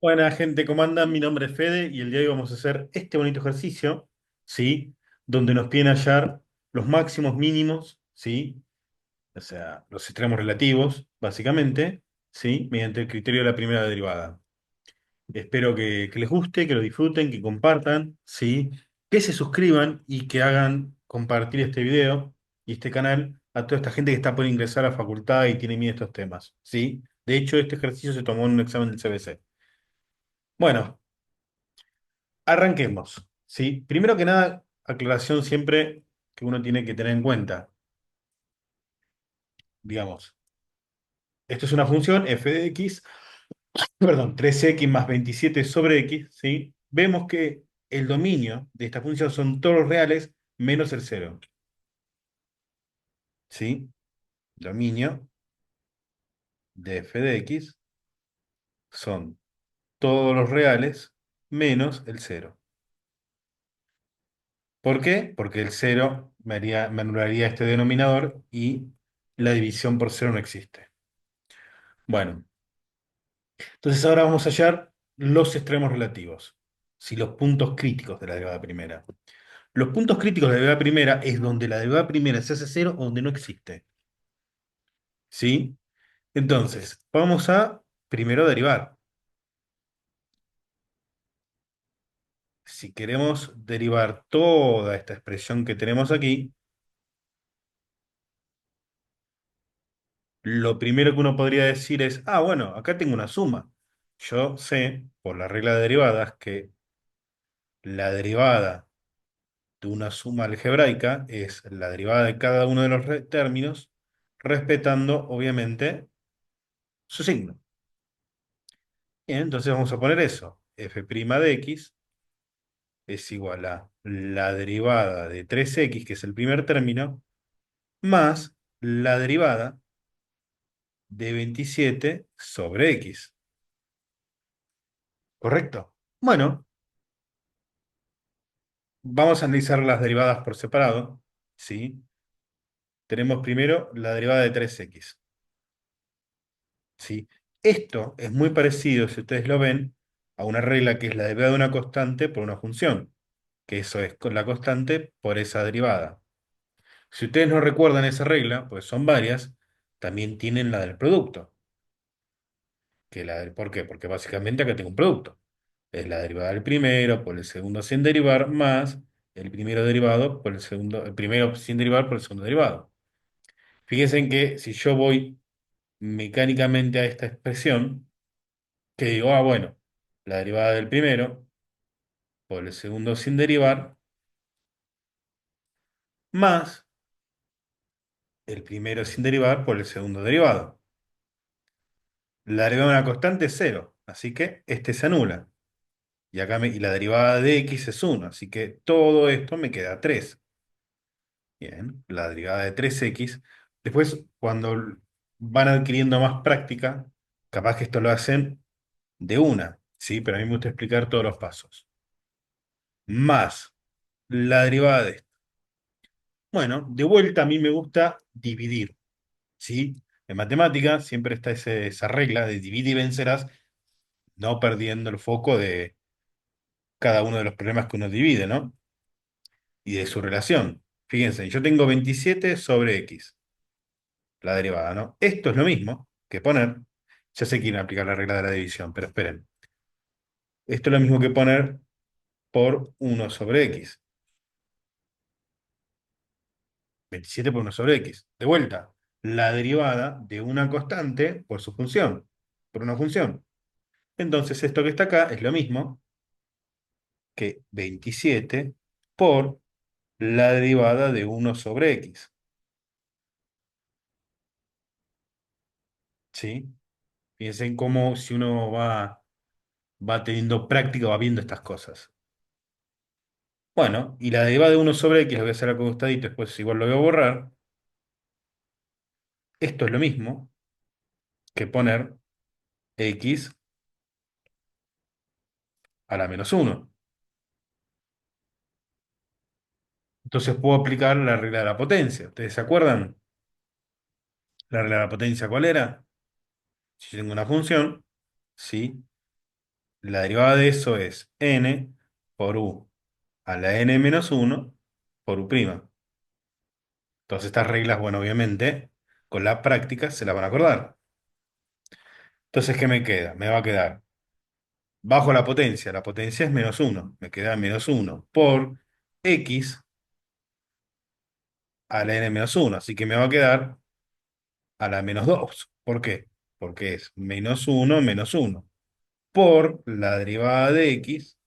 Buena gente, ¿cómo andan? Mi nombre es Fede y el día de hoy vamos a hacer este bonito ejercicio, ¿sí? Donde nos piden hallar los máximos mínimos, ¿sí? O sea, los extremos relativos, básicamente, ¿sí? Mediante el criterio de la primera derivada. Espero que les guste, que lo disfruten, que compartan, ¿sí? Que se suscriban y que hagan compartir este video y este canal a toda esta gente que está por ingresar a la facultad y tiene miedo a estos temas, ¿sí? De hecho, este ejercicio se tomó en un examen del CBC. Bueno. Arranquemos, ¿sí? Primero que nada, aclaración siempre que uno tiene que tener en cuenta. Digamos, esto es una función f de x, perdón, 3x más 27 sobre x, ¿sí? Vemos que el dominio de esta función son todos los reales menos el cero, ¿sí? Dominio de f de x son todos los reales menos el cero. ¿Por qué? Porque el cero me anularía este denominador y la división por cero no existe. Bueno. Entonces ahora vamos a hallar los extremos relativos, si los puntos críticos de la derivada primera. Los puntos críticos de la derivada primera es donde la derivada primera se hace cero o donde no existe. ¿Sí? Entonces, vamos a primero derivar. Si queremos derivar toda esta expresión que tenemos aquí, lo primero que uno podría decir es, ah, bueno, acá tengo una suma. Yo sé, por la regla de derivadas, que la derivada de una suma algebraica es la derivada de cada uno de los términos, respetando, obviamente, su signo. Bien, entonces vamos a poner eso. F' de x es igual a la derivada de 3x, que es el primer término, más la derivada de 27 sobre x. ¿Correcto? Bueno, vamos a analizar las derivadas por separado. ¿Sí? Tenemos primero la derivada de 3x. ¿Sí? Esto es muy parecido, si ustedes lo ven, a una regla que es la derivada de una constante por una función, que eso es con la constante por esa derivada. Si ustedes no recuerdan esa regla, pues son varias, también tienen la del producto. ¿Por qué? Porque básicamente acá tengo un producto. Es la derivada del primero por el segundo sin derivar más el primero derivado por el segundo, el primero sin derivar por el segundo derivado. Fíjense en que si yo voy mecánicamente a esta expresión, que digo, ah, bueno, la derivada del primero por el segundo sin derivar, más el primero sin derivar por el segundo derivado. La derivada de una constante es cero, así que este se anula. Y la derivada de x es 1, así que todo esto me queda 3. Bien, la derivada de 3x. Después, cuando van adquiriendo más práctica, capaz que esto lo hacen de una, ¿sí? Pero a mí me gusta explicar todos los pasos. Más la derivada de esto. Bueno, de vuelta a mí me gusta dividir, ¿sí? En matemática siempre está esa regla de divide y vencerás, no perdiendo el foco de cada uno de los problemas que uno divide, ¿no? Y de su relación. Fíjense, yo tengo 27 sobre x, la derivada, ¿no? Esto es lo mismo que poner, ya sé que quieren aplicar la regla de la división, pero esperen. Esto es lo mismo que poner por 1 sobre x. 27 por 1 sobre x. De vuelta, la derivada de una constante por su función, por una función. Entonces, esto que está acá es lo mismo que 27 por la derivada de 1 sobre x. ¿Sí? Piensen cómo si uno va teniendo práctica, va viendo estas cosas. Bueno, y la derivada de 1 sobre x, lo voy a hacer al costadito, después igual lo voy a borrar. Esto es lo mismo que poner x a la menos 1. Entonces puedo aplicar la regla de la potencia. ¿Ustedes se acuerdan? La regla de la potencia, ¿cuál era? Si yo tengo una función, ¿sí? La derivada de eso es n por u a la n menos uno por u'. Entonces estas reglas, bueno, obviamente, con la práctica se las van a acordar. Entonces, ¿qué me queda? Me va a quedar bajo la potencia es menos uno, me queda menos uno por x a la n menos uno, así que me va a quedar a la menos 2. ¿Por qué? Porque es menos uno por la derivada de x,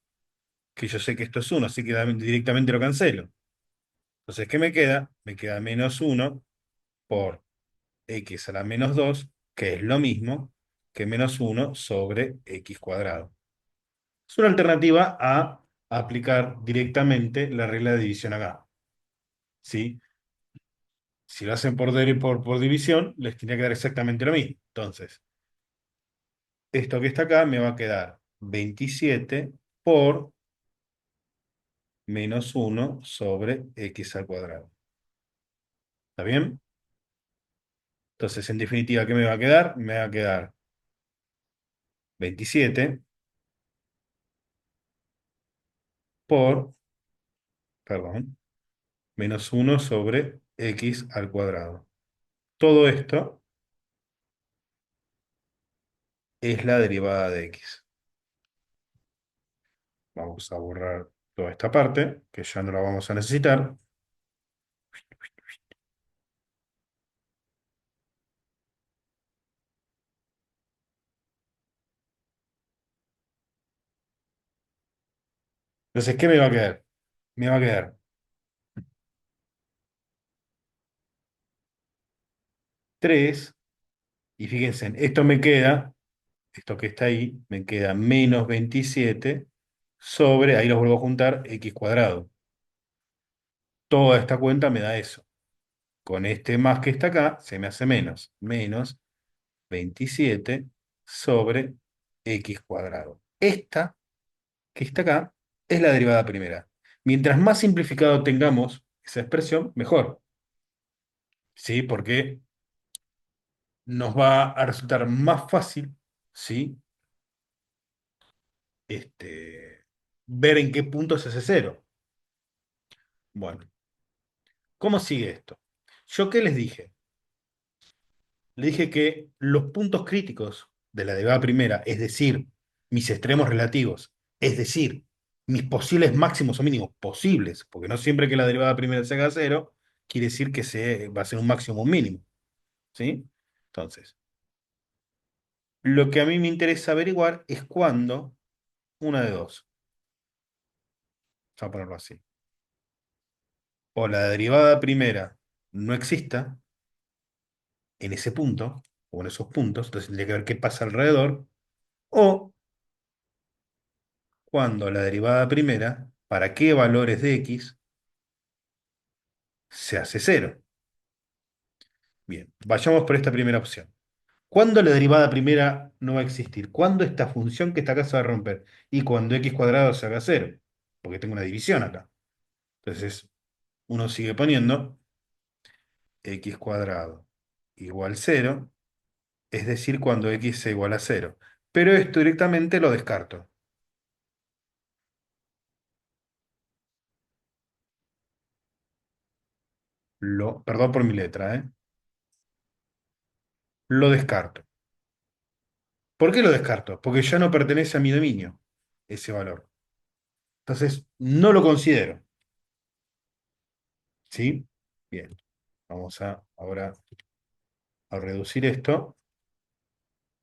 que yo sé que esto es uno, así que directamente lo cancelo. Entonces, ¿qué me queda? Me queda menos uno por x a la menos 2, que es lo mismo que menos uno sobre x cuadrado. Es una alternativa a aplicar directamente la regla de división acá. ¿Sí? Si lo hacen por división, les tiene que dar exactamente lo mismo. Entonces, esto que está acá me va a quedar 27 por menos uno sobre x al cuadrado. ¿Está bien? Entonces, en definitiva, ¿qué me va a quedar? Me va a quedar 27 por, perdón, menos uno sobre x al cuadrado. Todo esto es la derivada de x. Vamos a borrar toda esta parte, que ya no la vamos a necesitar. Entonces, ¿qué me va a quedar? Me va a quedar 3, y fíjense, esto me queda, esto que está ahí, me queda menos 27 sobre, ahí los vuelvo a juntar, x cuadrado. Toda esta cuenta me da eso. Con este más que está acá, se me hace menos 27 sobre x cuadrado. Esta que está acá es la derivada primera. Mientras más simplificado tengamos esa expresión, mejor. ¿Sí? Porque nos va a resultar más fácil, ¿sí? Ver en qué punto se hace cero. Bueno, ¿cómo sigue esto? ¿Yo qué les dije? Les dije que los puntos críticos de la derivada primera, es decir, mis extremos relativos, es decir, mis posibles máximos o mínimos posibles, porque no siempre que la derivada primera se haga cero, quiere decir que va a ser un máximo o un mínimo. ¿Sí? Entonces, lo que a mí me interesa averiguar es cuándo una de dos. Vamos a ponerlo así. O la derivada primera no exista en ese punto, o en esos puntos, entonces tendría que ver qué pasa alrededor, o cuando la derivada primera, para qué valores de x, se hace cero. Bien, vayamos por esta primera opción. ¿Cuándo la derivada primera no va a existir? ¿Cuándo esta función que está acá se va a romper? Y cuando x cuadrado se haga cero, porque tengo una división acá. Entonces, uno sigue poniendo x cuadrado igual cero, es decir, cuando x sea igual a cero. Pero esto directamente lo descarto. Perdón por mi letra, ¿eh? Lo descarto. ¿Por qué lo descarto? Porque ya no pertenece a mi dominio ese valor. Entonces, no lo considero. ¿Sí? Bien. Vamos ahora a reducir esto.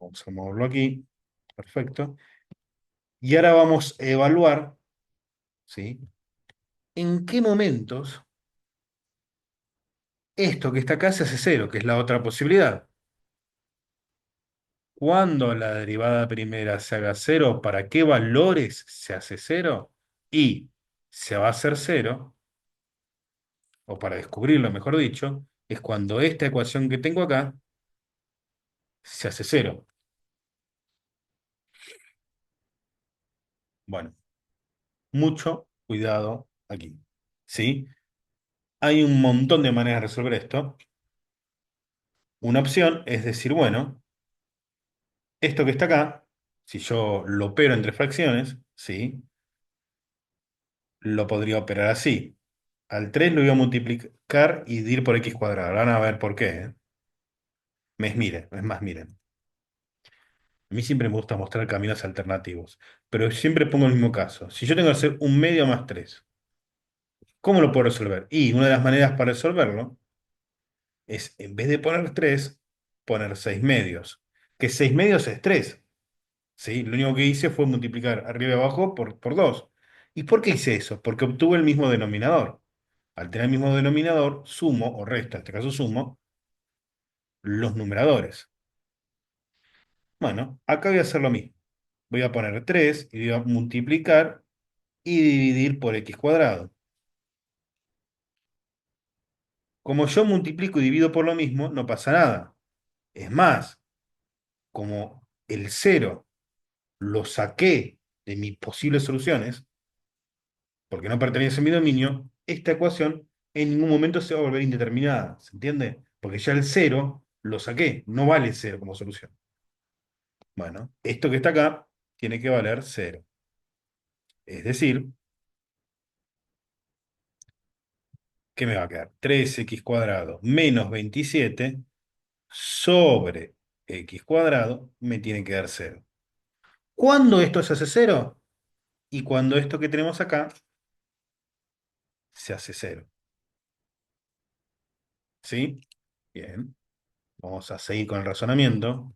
Vamos a moverlo aquí. Perfecto. Y ahora vamos a evaluar, ¿sí? ¿En qué momentos esto que está acá se hace cero, que es la otra posibilidad? Cuando la derivada primera se haga cero, ¿para qué valores se hace cero? Y se va a hacer cero, o para descubrirlo, mejor dicho, es cuando esta ecuación que tengo acá se hace cero. Bueno, mucho cuidado aquí. ¿Sí? Hay un montón de maneras de resolver esto. Una opción es decir, bueno, esto que está acá Si yo lo opero entre fracciones, ¿sí? Lo podría operar así. Al 3 lo voy a multiplicar y dividir por x cuadrado. Ahora van a ver por qué, ¿eh? Miren, es más, miren. A mí siempre me gusta mostrar caminos alternativos, pero siempre pongo el mismo caso. Si yo tengo que hacer un medio más 3, ¿cómo lo puedo resolver? Y una de las maneras para resolverlo es, en vez de poner 3, poner 6 medios. Que 6 medios es 3, ¿sí? Lo único que hice fue multiplicar arriba y abajo por 2. ¿Y por qué hice eso? Porque obtuve el mismo denominador. Al tener el mismo denominador, sumo o resto, en este caso sumo, los numeradores. Bueno, acá voy a hacer lo mismo. Voy a poner 3 y voy a multiplicar y dividir por x cuadrado. Como yo multiplico y divido por lo mismo, no pasa nada. Es más, como el cero lo saqué de mis posibles soluciones, porque no pertenece a mi dominio, esta ecuación en ningún momento se va a volver indeterminada. ¿Se entiende? Porque ya el cero lo saqué, no vale cero como solución. Bueno, esto que está acá tiene que valer cero. Es decir, ¿qué me va a quedar? 3x cuadrado menos 27 sobre x cuadrado me tiene que dar cero. ¿Cuándo esto se hace cero? Y cuando esto que tenemos acá se hace cero. ¿Sí? Bien. Vamos a seguir con el razonamiento.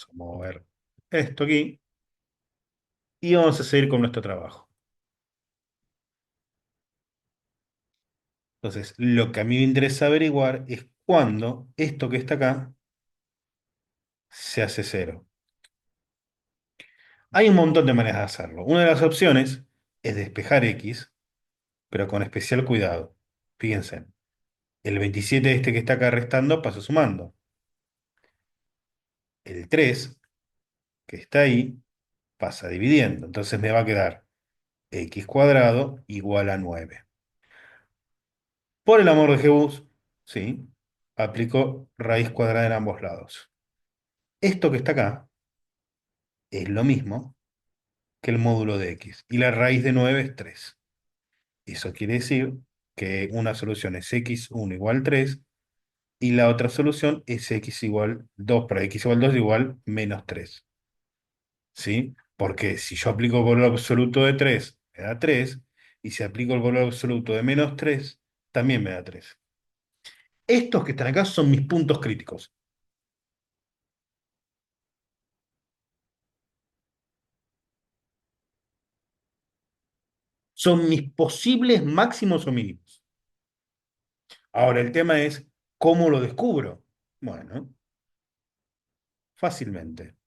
Vamos a mover esto aquí. Y vamos a seguir con nuestro trabajo. Entonces, lo que a mí me interesa averiguar es cuándo esto que está acá se hace cero. Hay un montón de maneras de hacerlo. Una de las opciones es despejar x, pero con especial cuidado. Fíjense, el 27 este que está acá restando pasa sumando. El 3 que está ahí pasa dividiendo. Entonces me va a quedar x cuadrado igual a 9. Por el amor de Jesús, sí, aplico raíz cuadrada en ambos lados. Esto que está acá es lo mismo que el módulo de x. Y la raíz de 9 es 3. Eso quiere decir que una solución es x1 igual 3 y la otra solución es x igual 2, para x igual 2 igual menos 3. ¿Sí? Porque si yo aplico el valor absoluto de 3 me da 3, y si aplico el valor absoluto de menos 3 también me da 3. Estos que están acá son mis puntos críticos. Son mis posibles máximos o mínimos. Ahora, el tema es, ¿cómo lo descubro? Bueno, fácilmente.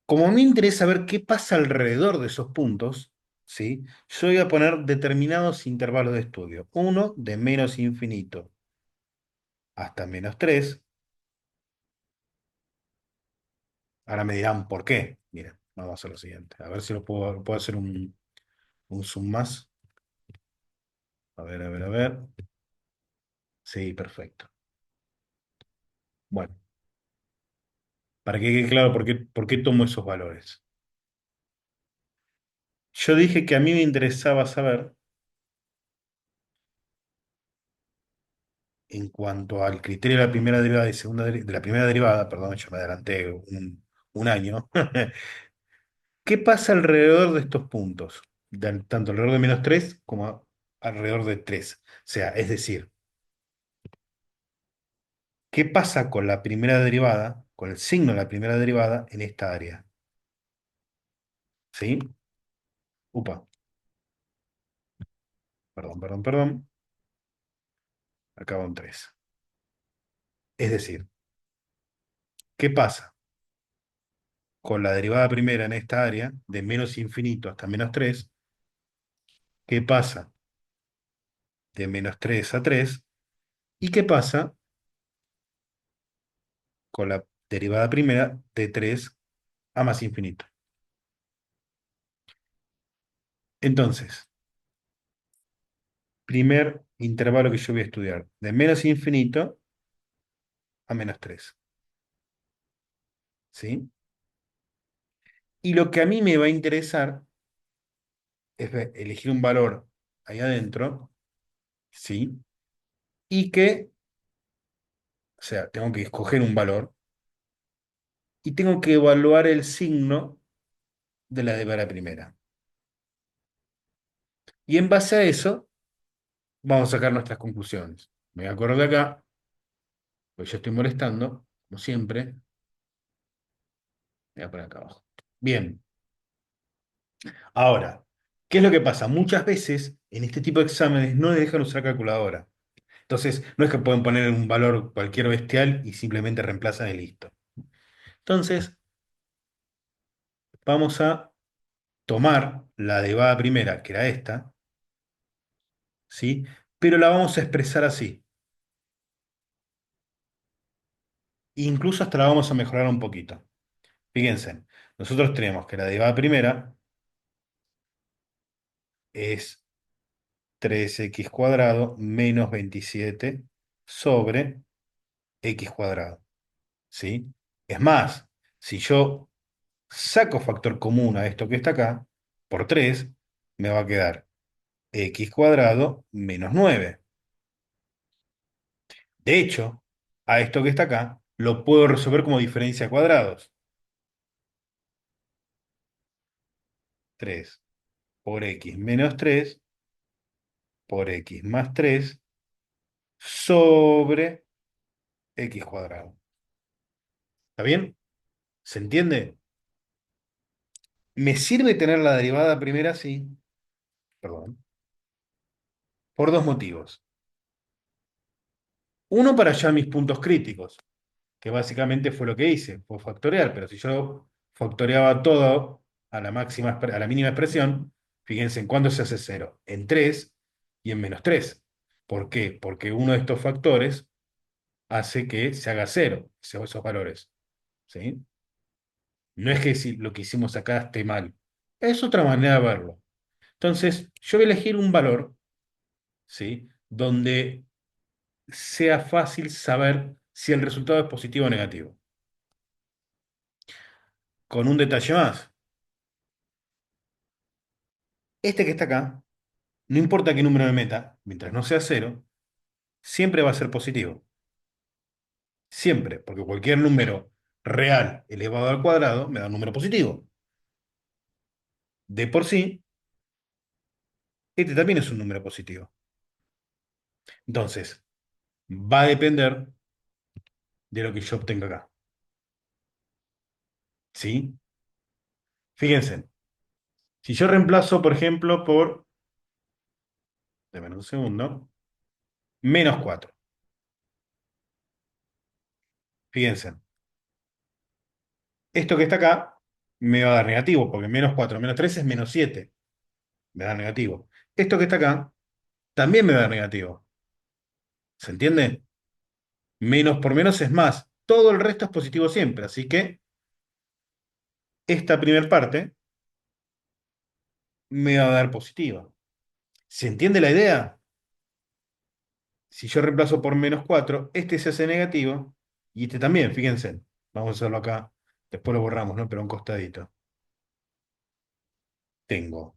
Como me interesa ver qué pasa alrededor de esos puntos, ¿sí? Yo voy a poner determinados intervalos de estudio. Uno de menos infinito hasta menos 3. Ahora me dirán por qué. Miren, vamos a hacer lo siguiente. A ver si puedo hacer un zoom más. A ver, a ver, a ver. Sí, perfecto. Bueno, para que quede claro por qué tomo esos valores. Yo dije que a mí me interesaba saber, en cuanto al criterio de la primera derivada y de la primera derivada, perdón, yo me adelanté un año. ¿Qué pasa alrededor de estos puntos? Tanto alrededor de menos 3 como alrededor de 3. O sea, es decir, ¿qué pasa con la primera derivada, con el signo de la primera derivada en esta área? ¿Sí? Upa, perdón, perdón, perdón. Acá va un 3. Es decir, ¿qué pasa con la derivada primera en esta área, de menos infinito hasta menos 3? ¿Qué pasa de menos 3 a 3? ¿Y qué pasa con la derivada primera de 3 a más infinito? Entonces, primer intervalo que yo voy a estudiar, de menos infinito a -3. ¿Sí? Y lo que a mí me va a interesar es elegir un valor ahí adentro, ¿sí? Y que, o sea, tengo que escoger un valor y tengo que evaluar el signo de la derivada primera. Y en base a eso, vamos a sacar nuestras conclusiones. Me voy a acordar de acá, pues yo estoy molestando, como siempre. Voy a poner acá abajo. Bien, ahora, ¿qué es lo que pasa? Muchas veces en este tipo de exámenes no dejan usar calculadora. Entonces, no es que pueden poner un valor cualquier bestial y simplemente reemplazan y listo. Entonces, vamos a tomar la derivada primera, que era esta, ¿sí? Pero la vamos a expresar así. Incluso hasta la vamos a mejorar un poquito. Fíjense, nosotros tenemos que la derivada primera es 3x cuadrado menos 27 sobre x cuadrado, ¿sí? Es más, si yo saco factor común a esto que está acá, por 3 me va a quedar x cuadrado menos 9. De hecho, a esto que está acá lo puedo resolver como diferencia de cuadrados. 3 por x menos 3 por x más 3 sobre x cuadrado. ¿Está bien? ¿Se entiende? Me sirve tener la derivada primera, sí, perdón, por dos motivos. Uno, para hallar mis puntos críticos, que básicamente fue lo que hice, fue factorear, pero si yo factoreaba todo a la máxima, a la mínima expresión, fíjense en cuándo se hace cero, en 3 y en -3. ¿Por qué? Porque uno de estos factores hace que se haga cero, esos valores. ¿Sí? No es que si lo que hicimos acá esté mal, es otra manera de verlo. Entonces, yo voy a elegir un valor, ¿sí? Donde sea fácil saber si el resultado es positivo o negativo. Con un detalle más. Este que está acá, no importa qué número me meta, mientras no sea cero, siempre va a ser positivo. Siempre, porque cualquier número real elevado al cuadrado me da un número positivo. De por sí, este también es un número positivo. Entonces, va a depender de lo que yo obtenga acá. ¿Sí? Fíjense, si yo reemplazo, por ejemplo, por, déjenme un segundo, -4. Fíjense, esto que está acá me va a dar negativo, porque -4 menos 3 es -7. Me da negativo. Esto que está acá también me da negativo. ¿Se entiende? Menos por menos es más. Todo el resto es positivo siempre. Así que esta primera parte me va a dar positiva. ¿Se entiende la idea? Si yo reemplazo por -4, este se hace negativo y este también, fíjense. Vamos a hacerlo acá. Después lo borramos, ¿no? Pero a un costadito. Tengo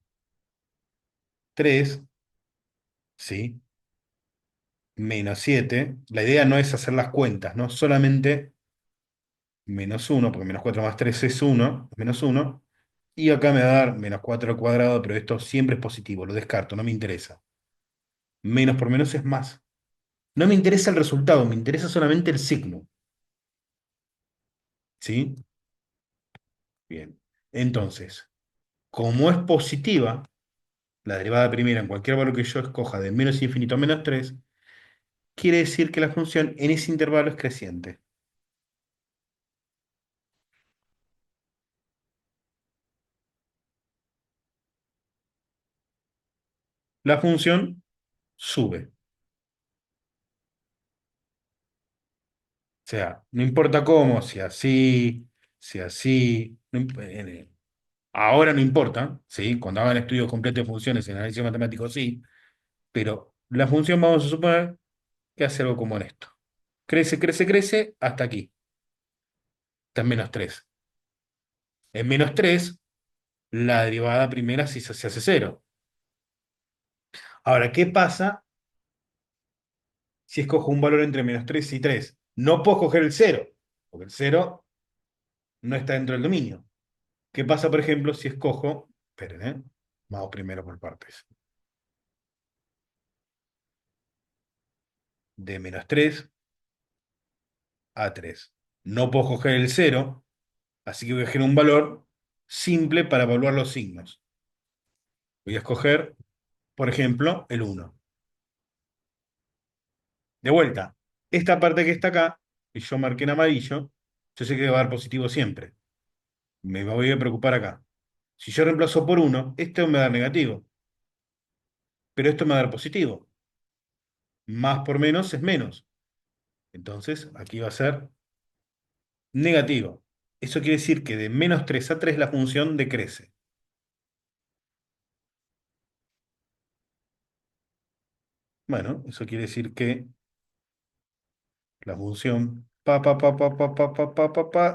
3, ¿sí? -7. La idea no es hacer las cuentas, ¿no? Solamente -1, porque -4 más 3 es 1, -1. Y acá me va a dar -4 al cuadrado, pero esto siempre es positivo, lo descarto, no me interesa. Menos por menos es más. No me interesa el resultado, me interesa solamente el signo. ¿Sí? Bien. Entonces, como es positiva, la derivada primera en cualquier valor que yo escoja de menos infinito a -3, quiere decir que la función en ese intervalo es creciente. La función sube. O sea, no importa cómo, si así, ahora no importa, ¿sí? Cuando hagan estudios completos de funciones en análisis matemático, sí, pero la función vamos a suponer que hace algo como en esto. Crece, crece, crece hasta aquí. Está en -3. En -3 la derivada primera se hace cero. Ahora, ¿qué pasa si escojo un valor entre -3 y 3? No puedo escoger el cero, porque el cero no está dentro del dominio. ¿Qué pasa, por ejemplo, si escojo, esperen, vamos primero por partes, de -3 a 3? No puedo escoger el cero, así que voy a escoger un valor simple para evaluar los signos. Voy a escoger, por ejemplo, el 1. De vuelta, esta parte que está acá, y yo marqué en amarillo, yo sé que va a dar positivo siempre. Me voy a preocupar acá. Si yo reemplazo por 1, esto me va a dar negativo, pero esto me va a dar positivo. Más por menos es menos. Entonces, aquí va a ser negativo. Eso quiere decir que de -3 a 3 la función decrece. Bueno, eso quiere decir que la función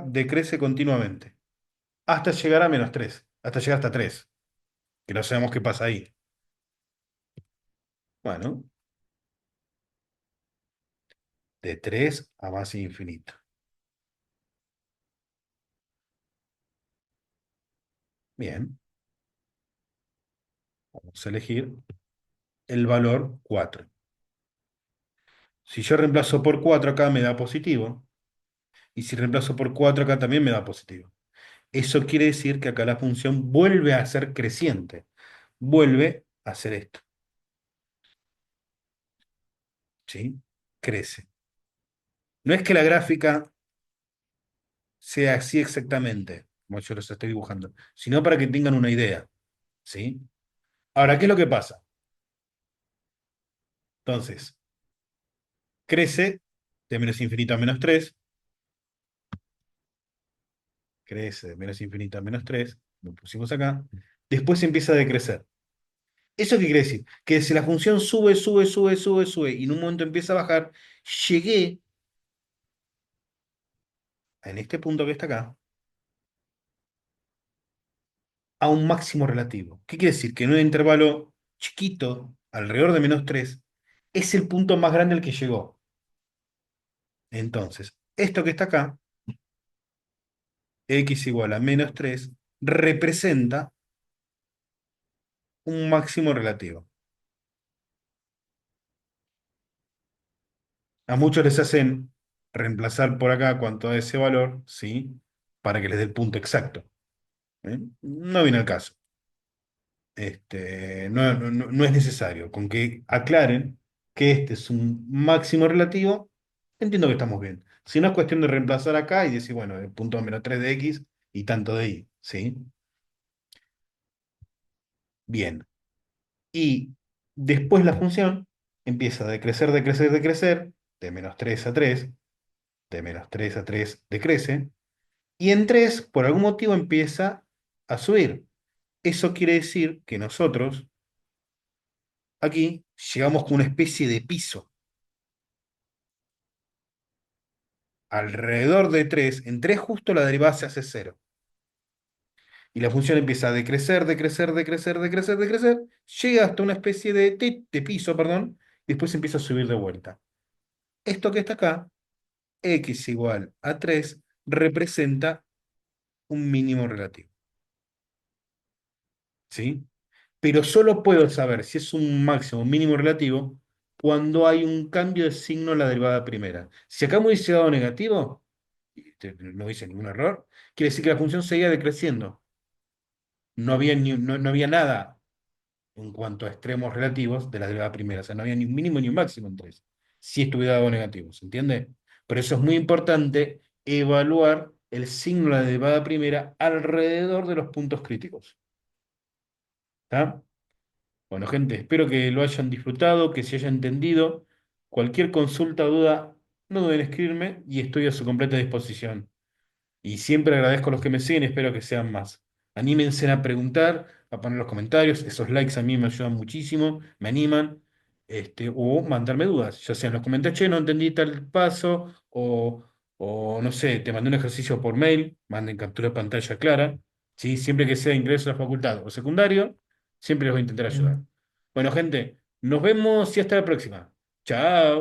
decrece continuamente hasta llegar a -3, hasta llegar hasta 3, que no sabemos qué pasa ahí. Bueno, de 3 a más infinito. Bien, vamos a elegir el valor 4. Si yo reemplazo por 4 acá me da positivo, y si reemplazo por 4 acá también me da positivo. Eso quiere decir que acá la función vuelve a ser creciente, vuelve a hacer esto, ¿sí? Crece. No es que la gráfica sea así exactamente, como yo los estoy dibujando, sino para que tengan una idea, ¿sí? Ahora, ¿qué es lo que pasa? Entonces, crece de menos infinito a -3, crece de menos infinito a -3, lo pusimos acá, después empieza a decrecer. ¿Eso qué quiere decir? Que si la función sube, sube, sube, sube, sube, y en un momento empieza a bajar, llegué en este punto que está acá a un máximo relativo. ¿Qué quiere decir? Que en un intervalo chiquito, alrededor de -3, es el punto más grande al que llegó. Entonces, esto que está acá, x igual a -3, representa un máximo relativo. A muchos les hacen reemplazar por acá cuanto a ese valor, ¿sí? Para que les dé el punto exacto. ¿Eh? No viene al caso. No es necesario. Con que aclaren que este es un máximo relativo, entiendo que estamos bien. Si no es cuestión de reemplazar acá y decir, bueno, el punto -3 de x y tanto de y, ¿sí? Bien. Y después la función empieza a decrecer, decrecer, decrecer, de -3 a 3, de -3 a 3 decrece, y en 3 por algún motivo, empieza a subir. Eso quiere decir que nosotros aquí llegamos con una especie de piso. Alrededor de 3, en 3 justo la derivada se hace cero. Y la función empieza a decrecer, decrecer, decrecer, decrecer, decrecer, llega hasta una especie de piso, perdón, y después empieza a subir de vuelta. Esto que está acá, x igual a 3, representa un mínimo relativo, ¿sí? Pero solo puedo saber si es un máximo o un mínimo relativo cuando hay un cambio de signo en la derivada primera. Si acá me hubiese dado negativo, y no hice ningún error, quiere decir que la función seguía decreciendo. No había nada en cuanto a extremos relativos de la derivada primera. O sea, no había ni un mínimo ni un máximo entre eso. Si estuviera dado negativo, ¿se entiende? Por eso es muy importante evaluar el signo de la derivada primera alrededor de los puntos críticos. ¿Está? Bueno, gente, espero que lo hayan disfrutado, que se haya entendido. Cualquier consulta o duda, no duden en escribirme y estoy a su completa disposición. Y siempre agradezco a los que me siguen, espero que sean más. Anímense a preguntar, a poner los comentarios, esos likes a mí me ayudan muchísimo, me animan. o mandarme dudas, ya sea en los comentarios, che, no entendí tal paso, o no sé, te mandé un ejercicio por mail, manden captura de pantalla clara, ¿sí? Siempre que sea ingreso a la facultad o secundario, siempre les voy a intentar ayudar. Bueno, gente, nos vemos y hasta la próxima. Chao.